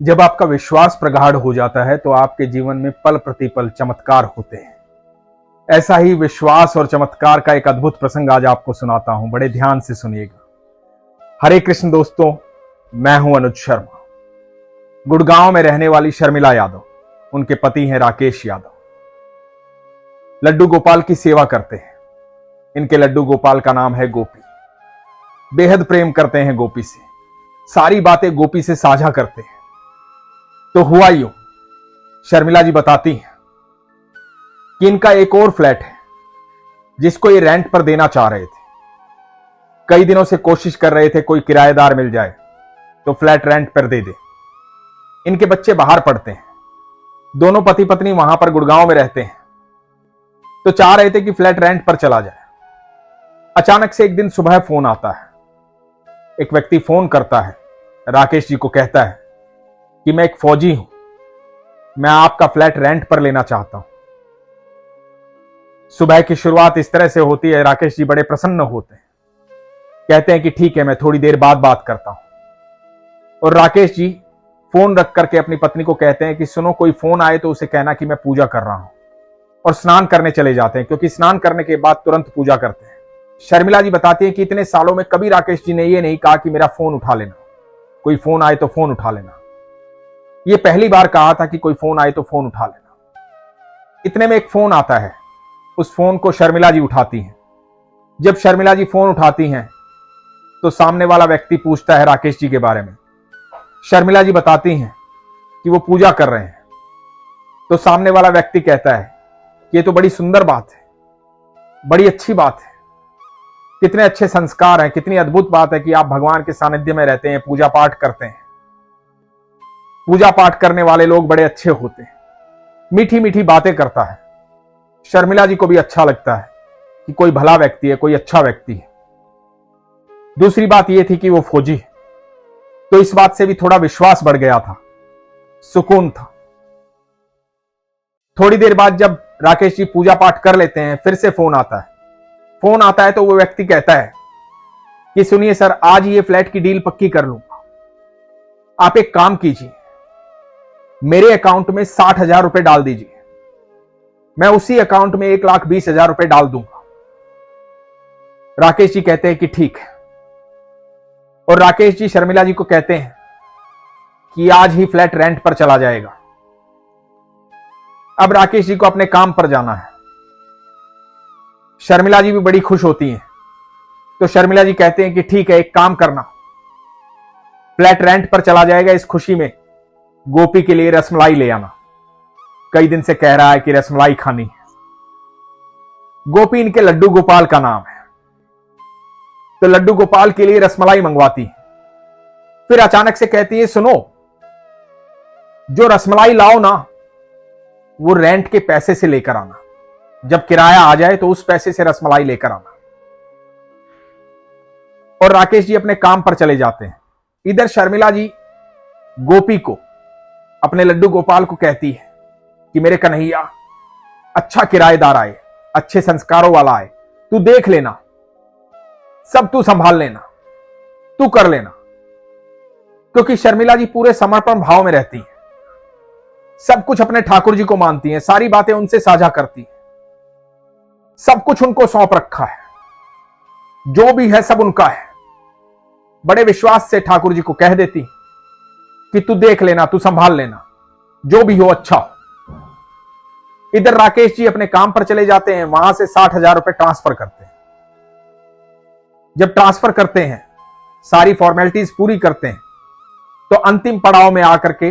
जब आपका विश्वास प्रगाढ़ हो जाता है तो आपके जीवन में पल प्रतिपल चमत्कार होते हैं। ऐसा ही विश्वास और चमत्कार का एक अद्भुत प्रसंग आज आपको सुनाता हूं, बड़े ध्यान से सुनिएगा। हरे कृष्ण दोस्तों, मैं हूं अनुज शर्मा। गुड़गांव में रहने वाली शर्मिला यादव, उनके पति हैं राकेश यादव, लड्डू गोपाल की सेवा करते हैं। इनके लड्डू गोपाल का नाम है गोपी। बेहद प्रेम करते हैं गोपी से, सारी बातें गोपी से साझा करते हैं। तो हुआ यूं, शर्मिला जी बताती हैं कि इनका एक और फ्लैट है जिसको ये रेंट पर देना चाह रहे थे। कई दिनों से कोशिश कर रहे थे कोई किराएदार मिल जाए तो फ्लैट रेंट पर दे दे। इनके बच्चे बाहर पढ़ते हैं, दोनों पति पत्नी वहां पर गुड़गांव में रहते हैं, तो चाह रहे थे कि फ्लैट रेंट पर चला जाए। अचानक से एक दिन सुबह फोन आता है। एक व्यक्ति फोन करता है, राकेश जी को कहता है कि मैं एक फौजी हूं, मैं आपका फ्लैट रेंट पर लेना चाहता हूं। सुबह की शुरुआत इस तरह से होती है। राकेश जी बड़े प्रसन्न होते हैं, कहते हैं कि ठीक है, मैं थोड़ी देर बाद बात करता हूं। और राकेश जी फोन रख करके अपनी पत्नी को कहते हैं कि सुनो, कोई फोन आए तो उसे कहना कि मैं पूजा कर रहा हूं, और स्नान करने चले जाते हैं, क्योंकि स्नान करने के बाद तुरंत पूजा करते हैं। शर्मिला जी बताती है कि इतने सालों में कभी राकेश जी ने यह नहीं कहा कि मेरा फोन उठा लेना, कोई फोन आए तो फोन उठा लेना। ये पहली बार कहा था कि कोई फोन आए तो फोन उठा लेना। इतने में एक फोन आता है, उस फोन को शर्मिला जी उठाती हैं। जब शर्मिला जी फोन उठाती हैं तो सामने वाला व्यक्ति पूछता है राकेश जी के बारे में। शर्मिला जी बताती हैं कि वो पूजा कर रहे हैं। तो सामने वाला व्यक्ति कहता है कि ये तो बड़ी सुंदर बात है, बड़ी अच्छी बात है, कितने अच्छे संस्कार हैं, कितनी अद्भुत बात है कि आप भगवान के सानिध्य में रहते हैं, पूजा पाठ करते हैं। पूजा पाठ करने वाले लोग बड़े अच्छे होते हैं। मीठी मीठी बातें करता है। शर्मिला जी को भी अच्छा लगता है कि कोई भला व्यक्ति है, कोई अच्छा व्यक्ति है। दूसरी बात यह थी कि वो फौजी है, तो इस बात से भी थोड़ा विश्वास बढ़ गया था, सुकून था। थोड़ी देर बाद जब राकेश जी पूजा पाठ कर लेते हैं, फिर से फोन आता है। फोन आता है तो वो व्यक्ति कहता है कि सुनिए सर, आज ये फ्लैट की डील पक्की कर लूंगा। आप एक काम कीजिए, मेरे अकाउंट में 60,000 रुपए डाल दीजिए, मैं उसी अकाउंट में 1,20,000 रुपए डाल दूंगा। राकेश जी कहते हैं कि ठीक है। और राकेश जी शर्मिला जी को कहते हैं कि आज ही फ्लैट रेंट पर चला जाएगा। अब राकेश जी को अपने काम पर जाना है। शर्मिला जी भी बड़ी खुश होती हैं। तो शर्मिला जी कहते हैं कि ठीक है, एक काम करना, फ्लैट रेंट पर चला जाएगा, इस खुशी में गोपी के लिए रसमलाई ले आना, कई दिन से कह रहा है कि रसमलाई खानी है। गोपी इनके लड्डू गोपाल का नाम है, तो लड्डू गोपाल के लिए रसमलाई मंगवाती है। फिर अचानक से कहती है, सुनो, जो रसमलाई लाओ ना, वो रेंट के पैसे से लेकर आना, जब किराया आ जाए तो उस पैसे से रसमलाई लेकर आना। और राकेश जी अपने काम पर चले जाते हैं। इधर शर्मिला जी गोपी को, अपने लड्डू गोपाल को कहती है कि मेरे कन्हैया, अच्छा किराएदार आए, अच्छे संस्कारों वाला आए, तू देख लेना, सब तू संभाल लेना, तू कर लेना। क्योंकि शर्मिला जी पूरे समर्पण भाव में रहती हैं, सब कुछ अपने ठाकुर जी को मानती हैं, सारी बातें उनसे साझा करती हैं, सब कुछ उनको सौंप रखा है, जो भी है सब उनका है। बड़े विश्वास से ठाकुर जी को कह देती कि तू देख लेना, तू संभाल लेना, जो भी हो अच्छा हो। इधर राकेश जी अपने काम पर चले जाते हैं, वहां से 60,000 रुपए ट्रांसफर करते हैं। जब ट्रांसफर करते हैं, सारी फॉर्मेलिटीज पूरी करते हैं, तो अंतिम पड़ाव में आकर के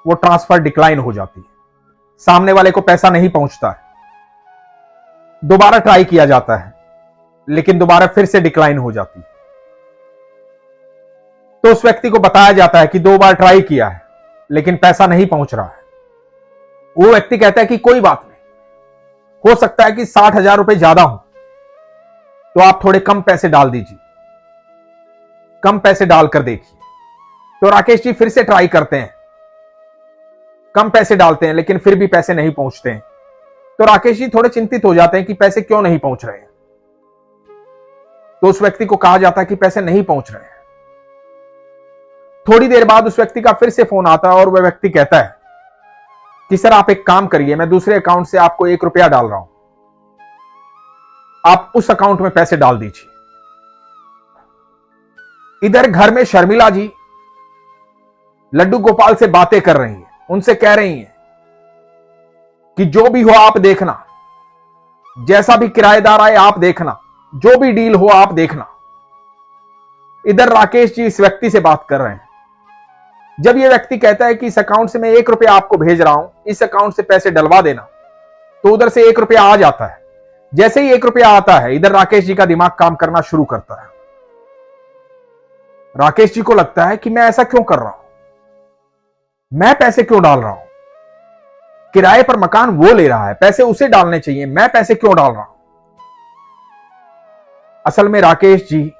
वो ट्रांसफर डिक्लाइन हो जाती है, सामने वाले को पैसा नहीं पहुंचता है। दोबारा ट्राई किया जाता है, लेकिन दोबारा फिर से डिक्लाइन हो जाती है। तो उस व्यक्ति को बताया जाता है कि 2 बार ट्राई किया है, लेकिन पैसा नहीं पहुंच रहा है। वो व्यक्ति कहता है कि कोई बात नहीं, हो सकता है कि 60,000 रुपए ज्यादा हो, तो आप थोड़े कम पैसे डाल दीजिए, कम पैसे डालकर देखिए। तो राकेश जी फिर से ट्राई करते हैं, कम पैसे डालते हैं, लेकिन फिर भी पैसे नहीं पहुंचते हैं। तो राकेश जी थोड़े चिंतित हो जाते हैं कि पैसे क्यों नहीं पहुंच रहे हैं। तो उस व्यक्ति को कहा जाता है कि पैसे नहीं पहुंच रहे हैं। थोड़ी देर बाद उस व्यक्ति का फिर से फोन आता है और वह व्यक्ति कहता है कि सर आप एक काम करिए, मैं दूसरे अकाउंट से आपको 1 रुपया डाल रहा हूं, आप उस अकाउंट में पैसे डाल दीजिए। इधर घर में शर्मिला जी लड्डू गोपाल से बातें कर रही हैं, उनसे कह रही हैं कि जो भी हो आप देखना, जैसा भी किराएदार आए आप देखना, जो भी डील हो आप देखना। इधर राकेश जी इस व्यक्ति से बात कर रहे हैं। जब यह व्यक्ति कहता है कि इस अकाउंट से मैं 1 रुपया आपको भेज रहा हूं, इस अकाउंट से पैसे डलवा देना, तो उधर से 1 रुपया आ जाता है। जैसे ही 1 रुपया आता है, इधर राकेश जी का दिमाग काम करना शुरू करता है। राकेश जी को लगता है कि मैं ऐसा क्यों कर रहा हूं, मैं पैसे क्यों डाल रहा हूं, किराए पर मकान वो ले रहा है, पैसे उसे डालने चाहिए, मैं पैसे क्यों डाल रहा हूं। असल में राकेश जी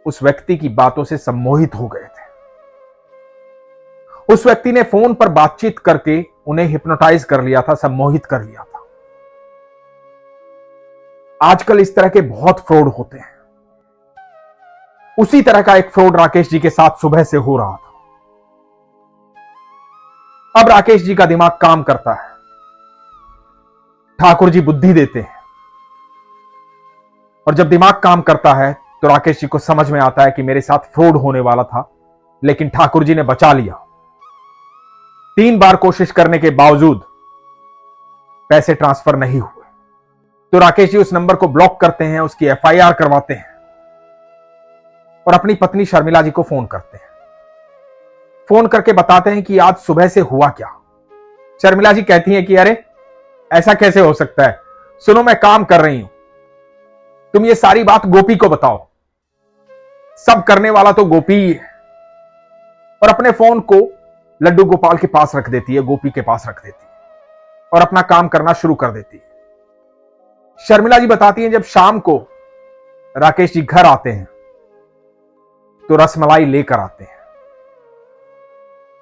उस व्यक्ति की बातों से सम्मोहित हो गए थे। उस व्यक्ति ने फोन पर बातचीत करके उन्हें हिप्नोटाइज कर लिया था, सम्मोहित कर लिया था। आजकल इस तरह के बहुत फ्रॉड होते हैं। उसी तरह का एक फ्रॉड राकेश जी के साथ सुबह से हो रहा था। अब राकेश जी का दिमाग काम करता है, ठाकुर जी बुद्धि देते हैं, और जब दिमाग काम करता है तो राकेश जी को समझ में आता है कि मेरे साथ फ्रॉड होने वाला था, लेकिन ठाकुर जी ने बचा लिया। 3 बार कोशिश करने के बावजूद पैसे ट्रांसफर नहीं हुए, तो राकेश जी उस नंबर को ब्लॉक करते हैं, उसकी FIR करवाते हैं और अपनी पत्नी शर्मिला जी को फोन करते हैं। फोन करके बताते हैं कि आज सुबह से हुआ क्या। शर्मिला जी कहती हैं कि अरे ऐसा कैसे हो सकता है, सुनो मैं काम कर रही हूं, तुम ये सारी बात गोपी को बताओ, सब करने वाला तो गोपी ही है। और अपने फोन को लड्डू गोपाल के पास रख देती है, गोपी के पास रख देती है और अपना काम करना शुरू कर देती है। शर्मिला जी बताती हैं जब शाम को राकेश जी घर आते हैं तो रसमलाई लेकर आते हैं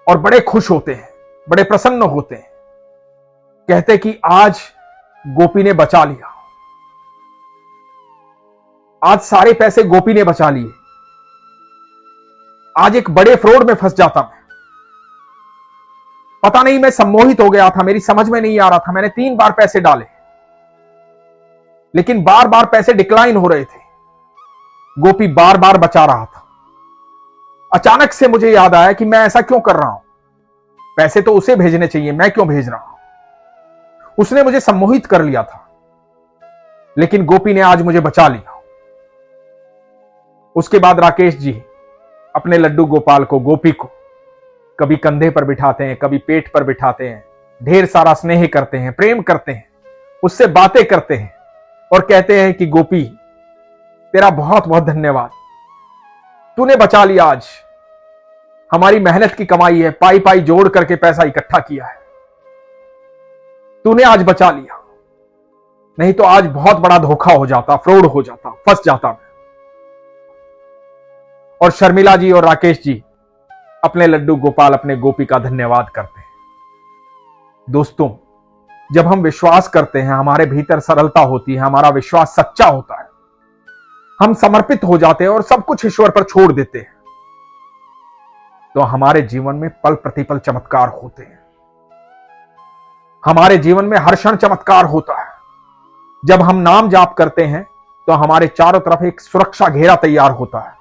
और बड़े खुश होते हैं, बड़े प्रसन्न होते हैं, कहते कि आज गोपी ने बचा लिया, आज सारे पैसे गोपी ने बचा लिए, आज एक बड़े फ्रॉड में फंस जाता मैं, पता नहीं मैं सम्मोहित हो गया था, मेरी समझ में नहीं आ रहा था, मैंने 3 बार पैसे डाले लेकिन बार बार पैसे डिक्लाइन हो रहे थे, गोपी बार बार बचा रहा था। अचानक से मुझे याद आया कि मैं ऐसा क्यों कर रहा हूं, पैसे तो उसे भेजने चाहिए, मैं क्यों भेज रहा हूं। उसने मुझे सम्मोहित कर लिया था लेकिन गोपी ने आज मुझे बचा लिया। उसके बाद राकेश जी अपने लड्डू गोपाल को, गोपी को कभी कंधे पर बिठाते हैं, कभी पेट पर बिठाते हैं, ढेर सारा स्नेह करते हैं, प्रेम करते हैं, उससे बातें करते हैं और कहते हैं कि गोपी तेरा बहुत बहुत धन्यवाद, तूने बचा लिया, आज हमारी मेहनत की कमाई है, पाई पाई जोड़ करके पैसा इकट्ठा किया है, तूने आज बचा लिया, नहीं तो आज बहुत बड़ा धोखा हो जाता, फ्रॉड हो जाता, फंस जाता मैं। और शर्मिला जी और राकेश जी अपने लड्डू गोपाल, अपने गोपी का धन्यवाद करते हैं। दोस्तों, जब हम विश्वास करते हैं, हमारे भीतर सरलता होती है, हमारा विश्वास सच्चा होता है, हम समर्पित हो जाते हैं और सब कुछ ईश्वर पर छोड़ देते हैं, तो हमारे जीवन में पल प्रतिपल चमत्कार होते हैं। हमारे जीवन में हर क्षण चमत्कार होता है। जब हम नाम जाप करते हैं तो हमारे चारों तरफ एक सुरक्षा घेरा तैयार होता है,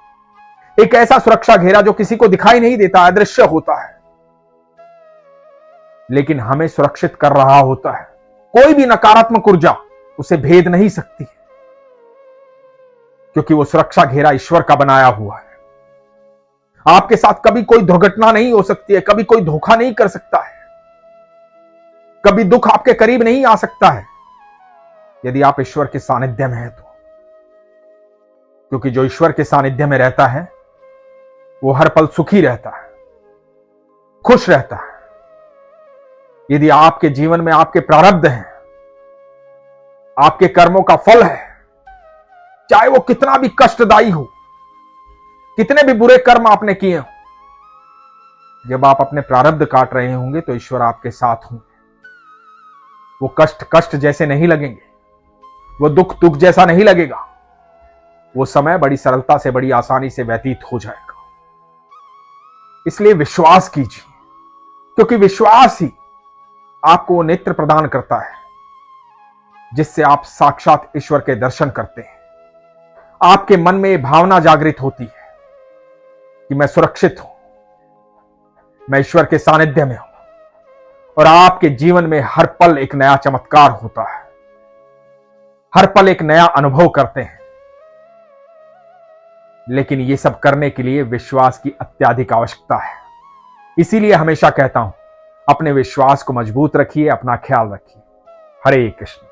एक ऐसा सुरक्षा घेरा जो किसी को दिखाई नहीं देता, अदृश्य होता है, लेकिन हमें सुरक्षित कर रहा होता है। कोई भी नकारात्मक ऊर्जा उसे भेद नहीं सकती, क्योंकि वो सुरक्षा घेरा ईश्वर का बनाया हुआ है। आपके साथ कभी कोई दुर्घटना नहीं हो सकती है, कभी कोई धोखा नहीं कर सकता है, कभी दुख आपके करीब नहीं आ सकता है, यदि आप ईश्वर के सानिध्य में हैं तो। क्योंकि जो ईश्वर के सानिध्य में रहता है वो हर पल सुखी रहता है, खुश रहता है। यदि आपके जीवन में आपके प्रारब्ध हैं, आपके कर्मों का फल है, चाहे वो कितना भी कष्टदायी हो, कितने भी बुरे कर्म आपने किए हो, जब आप अपने प्रारब्ध काट रहे होंगे तो ईश्वर आपके साथ होंगे। वो कष्ट कष्ट जैसे नहीं लगेंगे, वो दुख दुख जैसा नहीं लगेगा, वो समय बड़ी सरलता से, बड़ी आसानी से व्यतीत हो जाएगा। इसलिए विश्वास कीजिए, क्योंकि विश्वास ही आपको वो नेत्र प्रदान करता है जिससे आप साक्षात ईश्वर के दर्शन करते हैं। आपके मन में यह भावना जागृत होती है कि मैं सुरक्षित हूं, मैं ईश्वर के सानिध्य में हूं, और आपके जीवन में हर पल एक नया चमत्कार होता है, हर पल एक नया अनुभव करते हैं। लेकिन यह सब करने के लिए विश्वास की अत्यधिक आवश्यकता है। इसीलिए हमेशा कहता हूं, अपने विश्वास को मजबूत रखिए, अपना ख्याल रखिए। हरे कृष्ण।